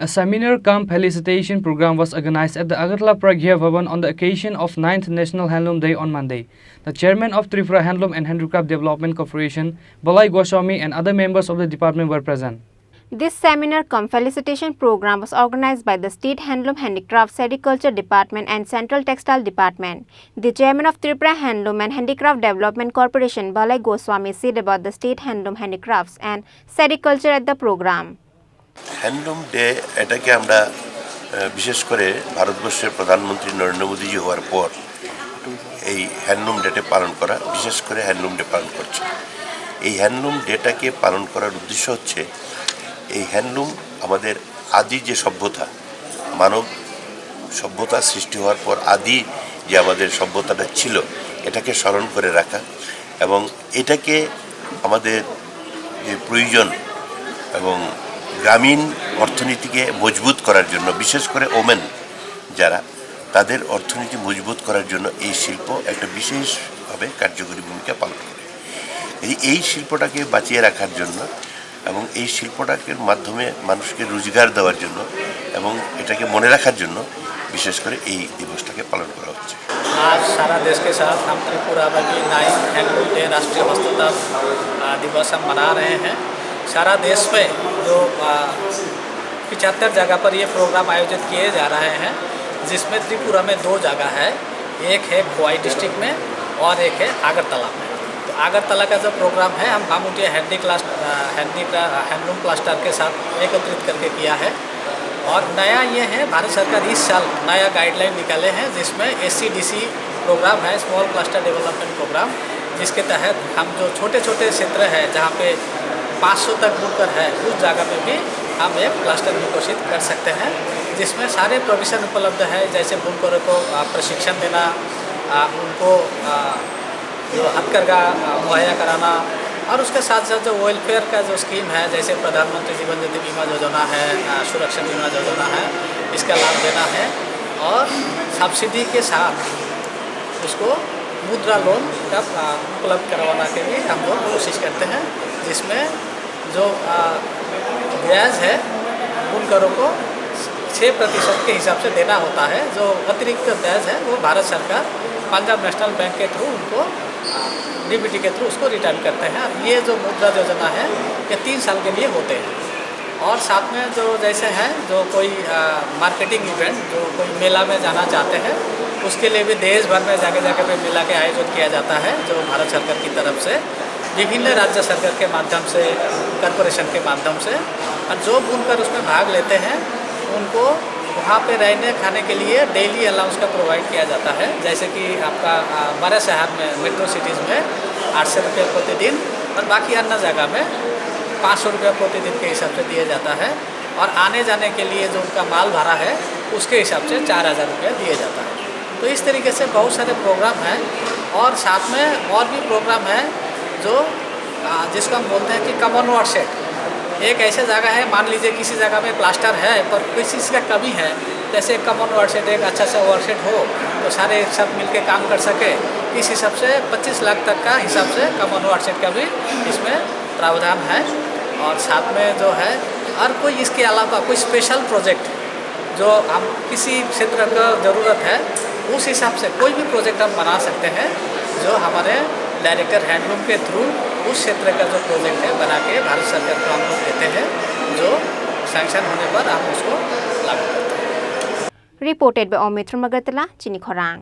A seminar cum felicitation program was organized at the Agartala Pragya Bhavan on the occasion of 9th National Handloom Day on Monday. The chairman of Tripura Handloom and Handicraft Development Corporation, Balai Goswami, and other members of the department were present. This seminar cum felicitation program was organized by the State Handloom Handicraft Sericulture Department and Central Textile Department. The chairman of Tripura Handloom and Handicraft Development Corporation, Balai Goswami, said about the state handloom handicrafts and sericulture at the program. Handloom day এটাকে আমরা বিশেষ করে ভারতবর্ষের প্রধানমন্ত্রী নরেন্দ্র মোদীজি হওয়ার পর এই handloom ডেটে পালন করা, বিশেষ করে হ্যান্ডলুম ডে পালন করছে। এই হ্যান্ডলুম ডেটাকে পালন করার উদ্দেশ্য হচ্ছে এই হ্যান্ডলুম আমাদের আদি যে সভ্যতা, মানব সভ্যতা সৃষ্টি হওয়ার পর আদি যে আমাদের সভ্যতাটা ছিল এটাকে স্মরণ করে রাখা এবং এটাকে আমাদের যে প্রয়োজন এবং গ্রামীণ অর্থনীতিকে মজবুত করার জন্য, বিশেষ করে ওমেন যারা, তাদের অর্থনীতি মজবুত করার জন্য এই শিল্প একটা বিশেষভাবে কার্যকরী ভূমিকা পালন করে। এই শিল্পটাকে বাঁচিয়ে রাখার জন্য এবং এই শিল্পটাকে মাধ্যমে মানুষকে রোজগার দেওয়ার জন্য এবং এটাকে মনে রাখার জন্য বিশেষ করে এই দিবসটাকে পালন করা হচ্ছে। आज सारा देश के साथ हम त्रिपुरा में भी 9 हैंडलूम डे राष्ट्रीय हस्ततांत दिवस हम मना रहे हैं। सारा देश में जो 75 जगह पर ये प्रोग्राम आयोजित किए जा रहे हैं, जिसमें त्रिपुरा में 2 जगह है, एक है खोवाई डिस्ट्रिक्ट में और एक है आगरतला में। तो आगरतला का जो प्रोग्राम है हम बामुटिया हैंडलूम क्लस्टर के साथ एकत्रित करके किया है। और नया ये है, भारत सरकार इस साल नया गाइडलाइन निकाले हैं जिसमें SCDC प्रोग्राम है, स्मॉल क्लस्टर डेवलपमेंट प्रोग्राम, जिसके तहत हम जो छोटे छोटे क्षेत्र है जहाँ पे 500 तक बुनकर है, उस जगह पे भी हम एक क्लस्टर विकसित कर सकते हैं, जिसमें सारे प्रोविज़न उपलब्ध है, जैसे बुनकरों को प्रशिक्षण देना, उनको जो हथकरघा मुहैया कराना, और उसके साथ साथ जो वेलफेयर का जो स्कीम है, जैसे प्रधानमंत्री जीवन ज्योति बीमा योजना है, सुरक्षा बीमा योजना है, इसका लाभ देना है। और सब्सिडी के साथ उसको मुद्रा लोन का उपलब्ध करवाना के लिए हम लोग कोशिश करते हैं, जिसमें जो ब्याज है बुनकरों को 6% के हिसाब से देना होता है। जो अतिरिक्त ब्याज है वो भारत सरकार पंजाब नेशनल बैंक के थ्रू उनको DBT के थ्रू उसको रिटर्न करते हैं। ये जो मुद्रा योजना है ये 3 साल के लिए होते हैं। और साथ में जो जैसे है, जो कोई मार्केटिंग इवेंट, जो कोई मेला में जाना चाहते हैं, उसके लिए भी देश भर में जगह पे मेला के आयोजन किया जाता है, जो भारत सरकार की तरफ से विभिन्न राज्य सरकार के माध्यम से, कॉरपोरेशन के माध्यम से। और जो बुनकर उसमें भाग लेते हैं उनको वहाँ पे रहने खाने के लिए डेली अलाउंस का प्रोवाइड किया जाता है। जैसे कि आपका बड़े शहर में, मेट्रो सिटीज़ में 800 रुपये प्रतिदिन, और बाकी अन्य जगह में 500 रुपये प्रतिदिन के हिसाब से दिया जाता है। और आने जाने के लिए जो उनका माल भाड़ा है उसके हिसाब से 4000 रुपये दिया जाता है। तो इस तरीके से बहुत सारे प्रोग्राम हैं। और साथ में और भी प्रोग्राम है जो जिसको हम बोलते हैं कि कॉमन वर्ड सेट। एक ऐसे जगह है, मान लीजिए किसी जगह में प्लास्टर है पर किसी चीज़ का कमी है, जैसे कॉमन वर्ड सेट, एक अच्छा सा वर्ड सेट हो तो सारे एक साथ मिलकर काम कर सके, इस हिसाब से 25 लाख तक का हिसाब से कॉमन वर्ड सेट का भी इसमें प्रावधान है। और साथ में जो है, और कोई इसके अलावा कोई स्पेशल प्रोजेक्ट जो हम किसी क्षेत्र का ज़रूरत है, उस हिसाब से कोई भी प्रोजेक्ट हम बना सकते हैं, जो हमारे डायरेक्टर हैंडलूम के थ्रू उस क्षेत्र का जो प्रोजेक्ट है बना के भारत सरकार को हम लोग देते हैं, जो सैंक्शन होने पर हम उसको लागू करते हैं। Reported by Omid from Agartala, Chini Khorang.